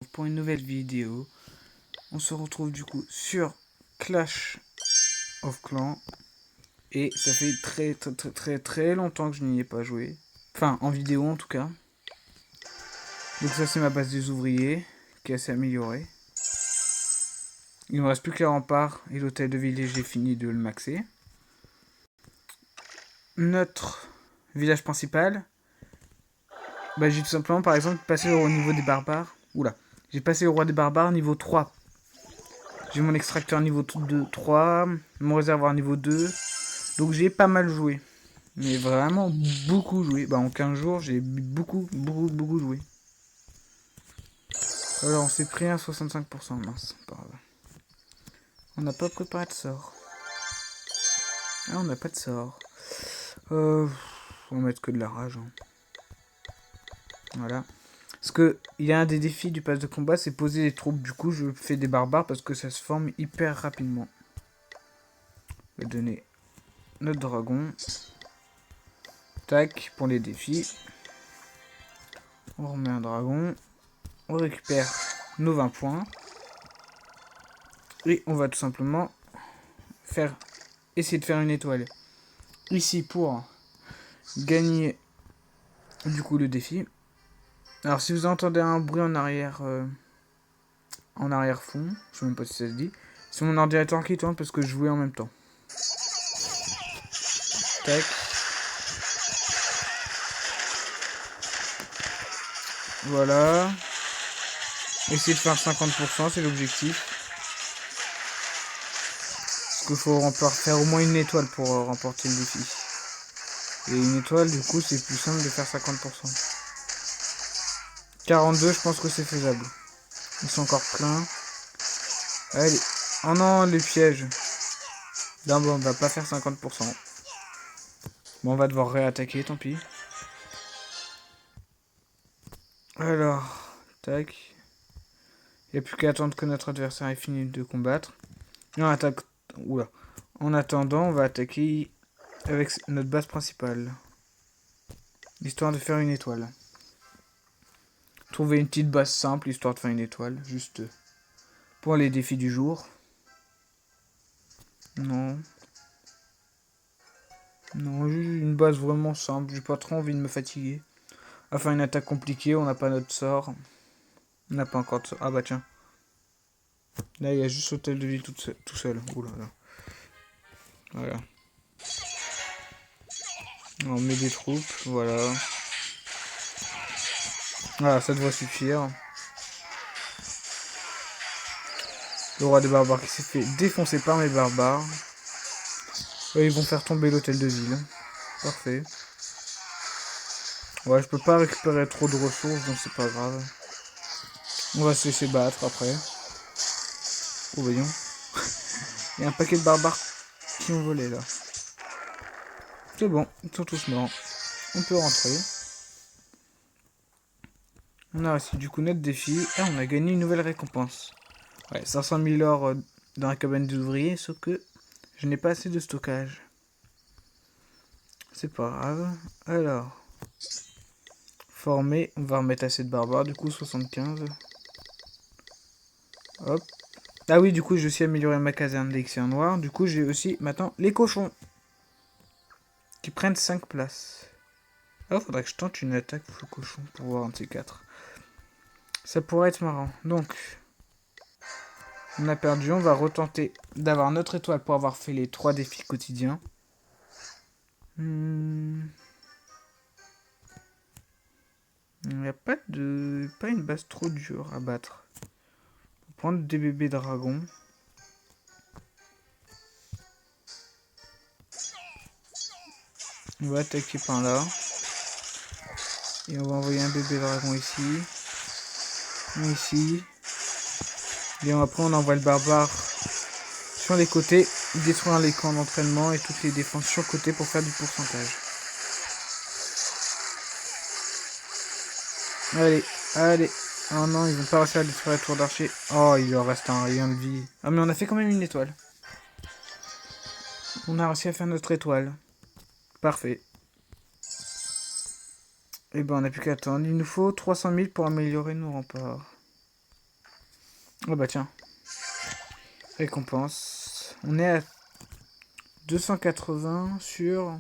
Pour une nouvelle vidéo. On se retrouve du coup sur Clash of Clans. Et ça fait très longtemps que je n'y ai pas joué. Enfin, en vidéo en tout cas. Donc ça c'est ma base des ouvriers, qui est assez améliorée. Il me reste plus que les remparts et l'hôtel de ville et j'ai fini de le maxer. Notre village principal. J'ai tout simplement par exemple passé au niveau des barbares. Oula. J'ai passé au roi des barbares niveau 3. J'ai mon extracteur niveau 2, 3, mon réservoir niveau 2. Donc j'ai pas mal joué. Mais vraiment beaucoup joué. En 15 jours, j'ai beaucoup joué. Alors on s'est pris un 65%. Mince, pas grave. On n'a pas préparé de sort. Ah, on n'a pas de sort. On va mettre que de la rage. Hein. Voilà. Parce que il y a un des défis du pass de combat, c'est poser des troupes. Du coup, je fais des barbares parce que ça se forme hyper rapidement. On va donner notre dragon. Tac, pour les défis. On remet un dragon. On récupère nos 20 points. Et on va tout simplement essayer de faire une étoile. Ici pour gagner du coup le défi. Alors si vous entendez un bruit en arrière-fond, je sais même pas si ça se dit, c'est mon ordinateur qui tourne parce que je jouais en même temps. Tac. Voilà. Essayer de faire 50%, c'est l'objectif. Parce qu'il faut faire au moins une étoile pour remporter le défi. Et une étoile, du coup, c'est plus simple de faire 50%. 42, je pense que c'est faisable. Ils sont encore pleins. Allez. Oh non, les pièges. Non, on va pas faire 50%. Bon, on va devoir réattaquer, tant pis. Alors, tac. Il n'y a plus qu'à attendre que notre adversaire ait fini de combattre. Et on attaque. Oula. En attendant, on va attaquer avec notre base principale. Histoire de faire une étoile. Trouver une petite base simple, histoire de faire une étoile. Juste pour les défis du jour. Non. Non, juste une base vraiment simple. J'ai pas trop envie de me fatiguer. À faire une attaque compliquée, on n'a pas notre sort. On n'a pas encore de sort. Ah bah tiens. Là, il y a juste l'hôtel de ville tout seul. Oula là. Voilà. On met des troupes, voilà. Voilà, ça devrait suffire. Le roi des barbares qui s'est fait défoncer par mes barbares. Et ils vont faire tomber l'hôtel de ville. Parfait. Ouais, je peux pas récupérer trop de ressources, donc c'est pas grave. On va se laisser battre après. Oh, voyons. Il y a un paquet de barbares qui ont volé là. C'est bon, ils sont tous morts. On peut rentrer. On a réussi du coup notre défi. Et on a gagné une nouvelle récompense. Ouais, 500 000 or dans la cabane des ouvriers, sauf que je n'ai pas assez de stockage. C'est pas grave. Alors, former, on va remettre assez de barbares, du coup 75. Hop. Ah oui, du coup j'ai aussi amélioré ma caserne d'élixir noir. Du coup j'ai aussi maintenant les cochons. Qui prennent 5 places. Ah, faudrait que je tente une attaque full cochon pour voir un de ces 4. Ça pourrait être marrant. Donc, on a perdu. On va retenter d'avoir notre étoile pour avoir fait les 3 défis quotidiens. Il n'y a pas une base trop dure à battre. On va prendre des bébés dragons. On va attaquer par là. Et on va envoyer un bébé dragon ici. Ici. Et après on envoie le barbare sur les côtés, détruire les camps d'entraînement et toutes les défenses sur le côté pour faire du pourcentage. Allez, allez. Oh non, ils vont pas réussir à détruire la tour d'archer. Oh, il leur reste un rayon de vie. Ah, mais on a fait quand même une étoile. On a réussi à faire notre étoile. Parfait. Et ben, on n'a plus qu'à attendre. Il nous faut 300 000 pour améliorer nos remparts. Oh bah tiens. Récompense. On est à 280 sur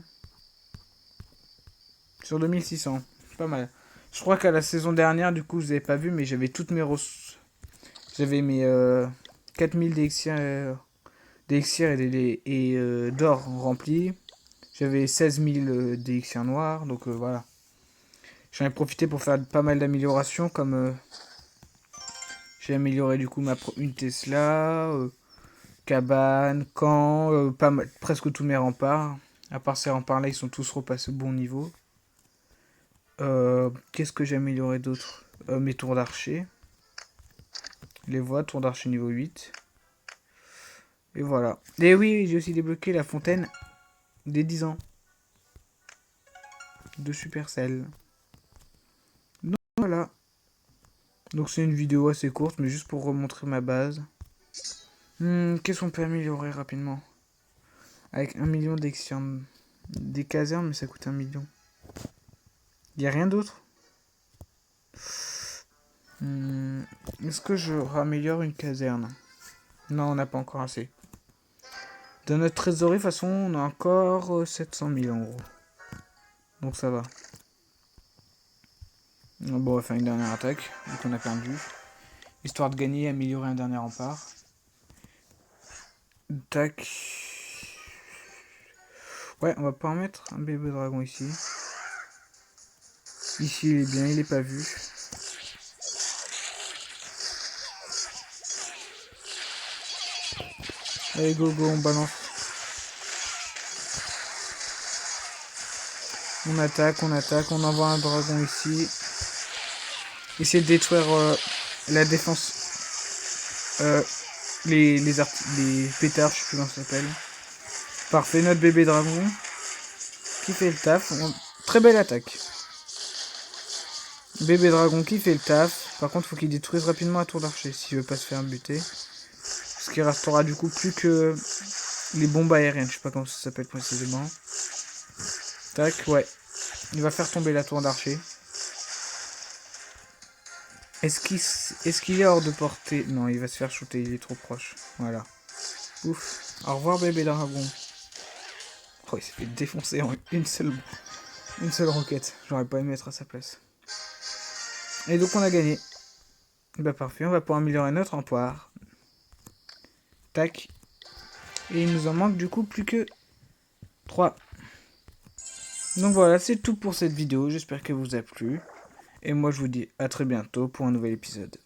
2600. Pas mal. Je crois qu'à la saison dernière, du coup, vous avez pas vu, mais j'avais toutes mes ressources. J'avais mes 4000 d'élixir et d'or remplis. J'avais 16 000 d'élixir noirs, donc voilà. J'en ai profité pour faire pas mal d'améliorations, comme j'ai amélioré du coup une Tesla, cabane, camp, presque tous mes remparts. À part ces remparts là, ils sont tous repassés au bon niveau. Qu'est-ce que j'ai amélioré d'autre? Mes tours d'archer. Les voies, tour d'archer niveau 8. Et voilà. Et oui, j'ai aussi débloqué la fontaine des 10 ans de Supercell. Donc voilà. Donc c'est une vidéo assez courte, mais juste pour remontrer ma base. Qu'est-ce qu'on peut améliorer rapidement? Avec 1 million d'extiens. Des casernes, mais ça coûte 1 million. Y a rien d'autre? Est-ce que je raméliore une caserne? Non, on n'a pas encore assez. Dans notre trésorerie, de toute façon, on a encore 700 000 en gros. Donc ça va. Bon, on va faire une dernière attaque, vu qu'on a perdu. Histoire de gagner et améliorer un dernier rempart. Tac. Ouais, on va pas en mettre un bébé dragon ici. Ici, il est bien, il est pas vu. Allez, go, go, on balance. On attaque, on envoie un dragon ici. Essayer de détruire la défense. Les pétards, je sais plus comment ça s'appelle. Parfait, notre bébé dragon qui fait le taf. Très belle attaque. Bébé dragon qui fait le taf. Par contre, faut qu'il détruise rapidement un tour d'archer s'il veut pas se faire buter. Parce qu'il restera du coup plus que les bombes aériennes. Je sais pas comment ça s'appelle précisément. Tac, ouais. Il va faire tomber la tour d'archer. Est-ce qu'il est hors de portée? Non, il va se faire shooter, il est trop proche. Voilà. Ouf. Au revoir bébé dragon. Oh, il s'est fait défoncer en une seule roquette. J'aurais pas aimé être à sa place. Et donc on a gagné. Bah parfait, on va pouvoir améliorer notre rempart. Tac. Et il nous en manque du coup plus que 3. Donc voilà, c'est tout pour cette vidéo. J'espère qu'elle vous a plu. Et moi je vous dis à très bientôt pour un nouvel épisode.